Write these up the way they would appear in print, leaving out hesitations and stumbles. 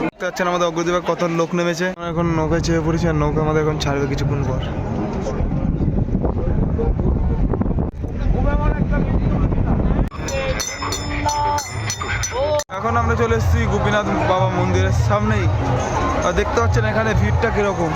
দেখতে পাচ্ছেন আমাদের অগ্রদ্বীপে কত লোক নেমেছে। এখন নৌকায় চেপে পড়েছি আর নৌকা আমাদের এখন ছাড়বে কিছুক্ষণ পর। এখন আমরা চলে এসেছি গোপীনাথ বাবা মন্দিরের সামনেই, আর দেখতে পাচ্ছেন এখানে ভিড়টা কিরকম।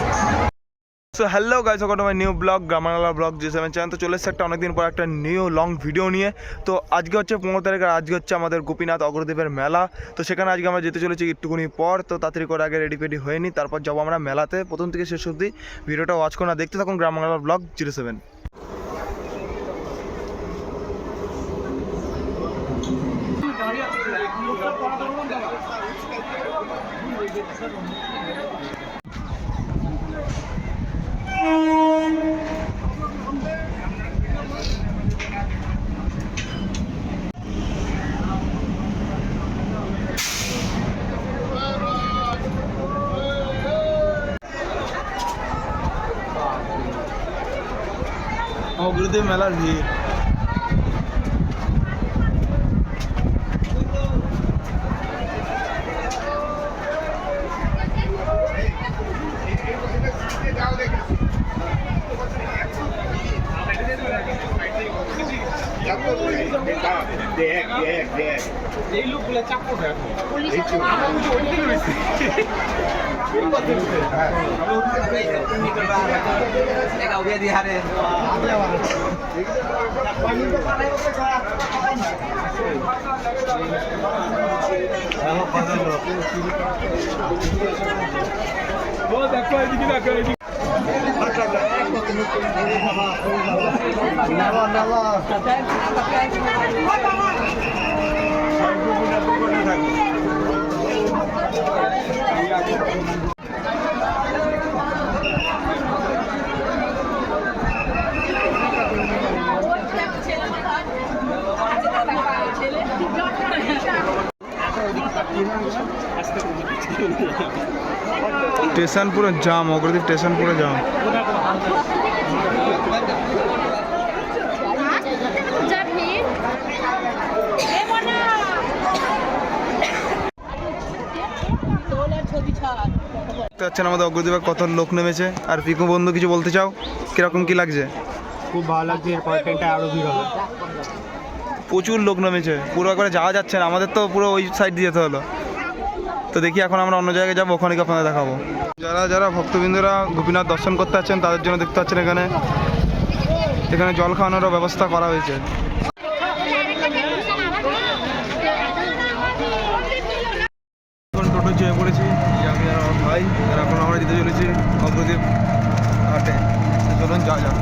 So hello guys, welcome to my new blog গ্রামাংলা ব্লগ G7 চ্যানেল। তো চলে এসেছে একটা অনেকদিন পর একটা নিউ লং ভিডিও নিয়ে। তো আজকে হচ্ছে 15 তারিখ, আর আজকে হচ্ছে আমাদের গোপীনাথ অগ্রদ্বীপের মেলা। তো সেখানে আজকে আমরা যেতে চলেছি একটুখানি পর। তো তাড়াতাড়ি করে আগে রেডি ফেডি হয়ে নিই, তারপর যাবো আমরা মেলাতে। প্রথম থেকে শেষ অবধি ভিডিওটা ওয়াচ করুন আর দেখতে থাকুন গ্রামাংলা ব্লগ G7। অগ্রদ্বীপ মেলার ভিড়। এই লোকগুলো চাপ করে দেখো এদিকে দেখো এদিকে স্টেশন পুরো জাম, অগ্রদ্বীপ স্টেশন পুরো জাম। দেখতে পাচ্ছেন আমাদের অগ্রদ্বীপে কত লোক নেমেছে। আর পিকু বন্ধু কিছু বলতে চাও, কিরকম কি লাগছে? খুব ভালো লাগছে, এরপর ট্রেনটা আরো ভিড় হবে। প্রচুর লোক নেমেছে, পুরো একবারে যাওয়া যাচ্ছে না, আমাদের তো পুরো ওই সাইড দিয়ে যেতে হলো। তো দেখি এখন আমরা অন্য জায়গায় যাবো, ওখানে আপনাদের দেখাবো। যারা যারা ভক্তবৃন্দরা গোপীনাথ দর্শন করতে যাচ্ছেন তাদের জন্য দেখতে পাচ্ছেন এখানে জল খাওয়ানোরও ব্যবস্থা করা হয়েছে। এখন টোটো চেয়ে পড়েছি, আমি আর আমার ভাই, আর এখন আমরা যেতে চলেছি অগ্রদ্বীপ ঘাটে। চলুন যা যাক।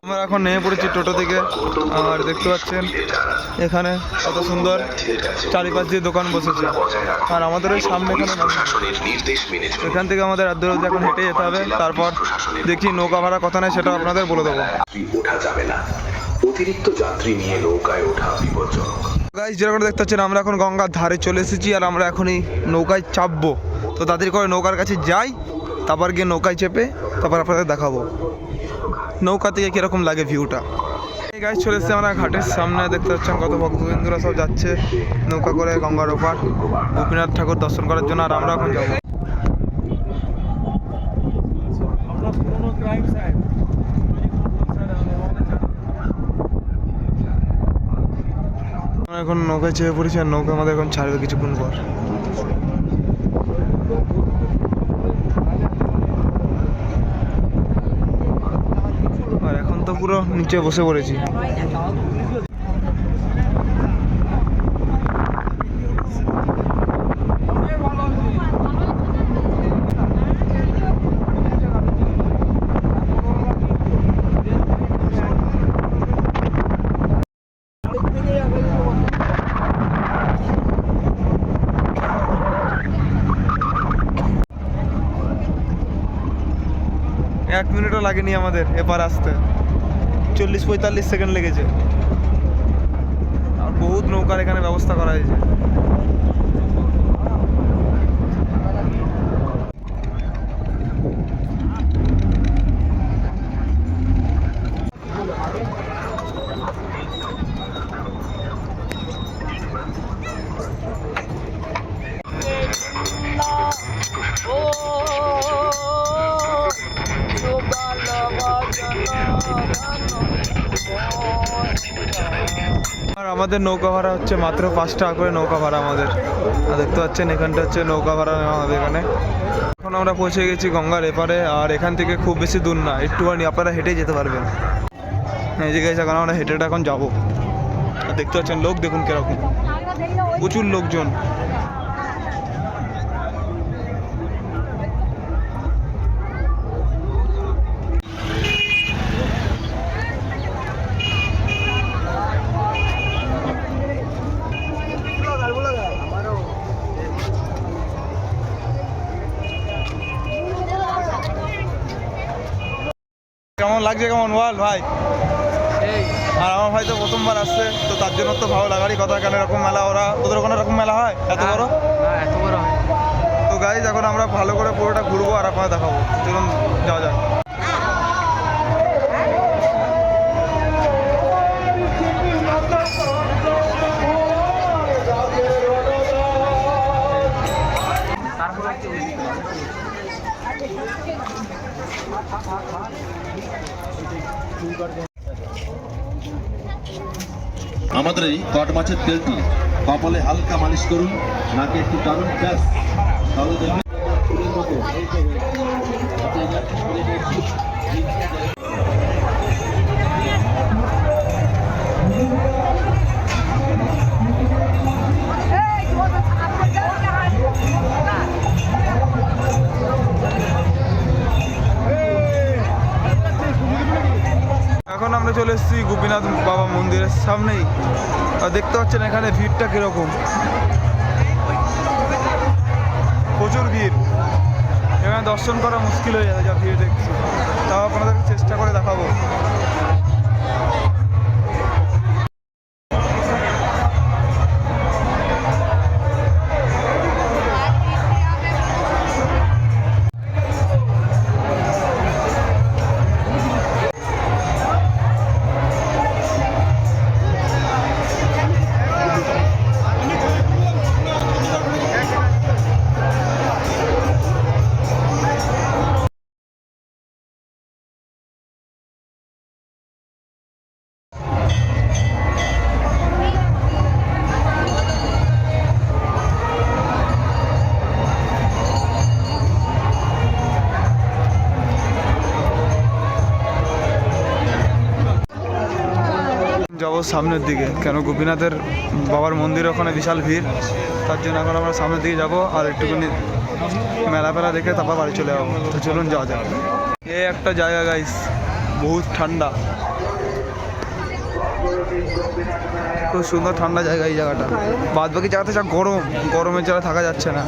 আমরা এখন নেমে পড়েছি টোটো থেকে, আর দেখতে পাচ্ছেন এখানে কত সুন্দর চারিপাশ দিয়ে দোকান বসেছে। আর আমাদের ওই সামনে এখান থেকে আমাদের আর দূর এখন হেঁটে যেতে হবে। তারপর দেখি নৌকা ভাড়া কথা নেই সেটা আপনাদের বলে দেবো। ওঠা যাবে না, অতিরিক্ত যাত্রী নিয়ে নৌকায় ওঠা বিপজ্জনক। গাইস, যেরকম দেখতে পাচ্ছেন আমরা এখন গঙ্গার ধারে চলে এসেছি, আর আমরা এখনই নৌকায় চাপবো। তো তাদের করে নৌকার কাছে যাই, তারপর গিয়ে নৌকায় চেপে তারপর আপনাদের দেখাবো নৌকা থেকে কীরকম লাগে ভিউটা। এই গাইস, চলে এসেছি আমরা ঘাটের সামনে। দেখতে পাচ্ছেন কত ভক্তবৃন্দরা সব যাচ্ছে নৌকা করে গঙ্গার ওপার গোপীনাথ ঠাকুর দর্শন করার জন্য। আর আমরা এখন যাবো। এখন নৌকায় চেপে পড়েছি, আর নৌকা আমাদের এখন ছাড়বে কিছুক্ষণ পর। আর এখন তো পুরো নিচে বসে পড়েছি। এক মিনিটও লাগেনি আমাদের এপার আসতে, 40-45 সেকেন্ড লেগেছে। আর বহুত নৌকার এখানে ব্যবস্থা করা হয়েছে। আর আমাদের নৌকা ভাড়া হচ্ছে মাত্র 5 টাকা করে নৌকা ভাড়া আমাদের। আর দেখতে পাচ্ছেন এখানটা হচ্ছে নৌকা ভাড়া নেওয়া হবে এখানে। এখন আমরা পৌঁছে গেছি গঙ্গার এপারে, আর এখান থেকে খুব বেশি দূর না, একটুখানি আপনারা হেঁটেই যেতে পারবেন। এই যে গেছে, এখন আমরা হেঁটে এখন যাবো। আর দেখতে পাচ্ছেন লোক দেখুন কিরকম, প্রচুর লোকজন। কেমন লাগছে, কেমন বল ভাই? আর আমার ভাই তো প্রথমবার আসছে, তো তার জন্য তো ভালো লাগারই কথা। কেন এরকম মেলা, ওরা ওদের ওখানে এরকম মেলা হয় এত বড়? এত বড় হয়। তো গাইজ এখন আমরা ভালো করে পুরোটা ঘুরবো আর আপনাদের দেখাবো। চলুন যাওয়া যাক। আমাদের এই কট মাছের তেলটি কপালে হালকা মালিশ করুন, নাকে একটু টানুন, ব্যাস, তাহলে দেখবেন ফুলের মতো এখন আমরা চলে এসেছি গোপীনাথ বাবা মন্দিরের সামনেই। আর দেখতে পাচ্ছেন এখানে ভিড়টা কিরকম, প্রচুর ভিড়। এখানে দর্শন করা মুশকিল হয়ে যাবে যা ভিড় দেখছি, তাও আপনাদের চেষ্টা করে দেখাবো। যাবো সামনের দিকে, কেন গোপীনাথের বাবার মন্দির ওখানে বিশাল ভিড়, তার জন্য এখন আমরা সামনের দিকে যাব আর একটুখানি মেলা ফেলা দেখে তারপর বাড়ি চলে যাবো। তো চলুন যাওয়া যাক। এই একটা জায়গা গাইস, বহুত ঠান্ডা, খুব সুন্দর ঠান্ডা জায়গা এই জায়গাটা। বাদ বাকি জায়গাতে যা গরম, গরমের জায়গায় থাকা যাচ্ছে না।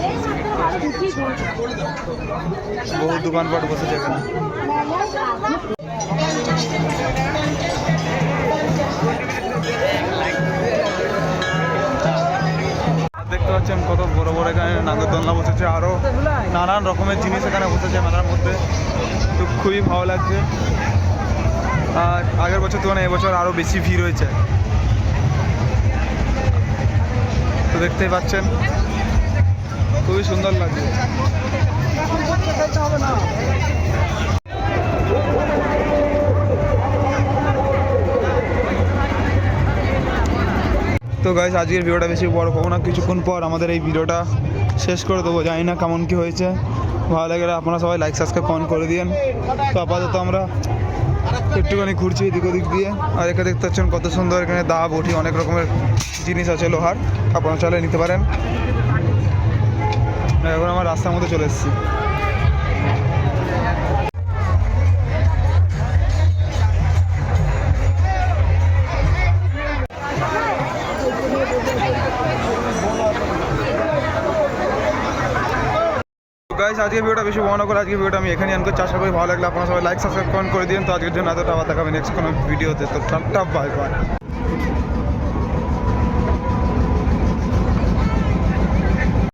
বহু দোকানপাট বসেছে এখানে। দেখতে পাচ্ছেন কত বড় বড় এখানে নাগরদোলনা বসেছে, আরও নানান রকমের জিনিস এখানে বসেছে মেলার মধ্যে। তো খুবই ভালো লাগছে। আর আগের বছর তুলনায় এবছর আরও বেশি ভিড় হয়েছে, তো দেখতেই পাচ্ছেন খুবই সুন্দর লাগছে। তো গাইস আজকের ভিডিওটা বেশি বড় করবো না, কিছুক্ষণ পর আমাদের এই ভিডিওটা শেষ করে দেবো। জানি না কেমন কী হয়েছে, ভালো লাগলে আপনারা সবাই লাইক সাবস্ক্রাইব কমেন্ট করে দিন। তো আপাতত আমরা একটুখানি ঘুরছি এদিক ওদিক দিয়ে। আর এখানে দেখতে পাচ্ছেন কত সুন্দর, এখানে দা বটি অনেক রকমের জিনিস আছে লোহার, আপনারা চাইলে নিতে পারেন। এখন আমার রাস্তার মধ্যে চলে এসেছি। গাইস আজকে ভিডিওটা বেশি বড় করে, আজকে ভিডিওটা আমি এখানে আনতে আশা করি ভালো লাগলে আপনারা সবাই লাইক সাবস্ক্রাইব কমেন্ট করে দিন। তো আজকের জন্য এতটা, আবার দেখাবেন নেক্সট কোনো ভিডিওতে। তো টাটা, বাই বাই।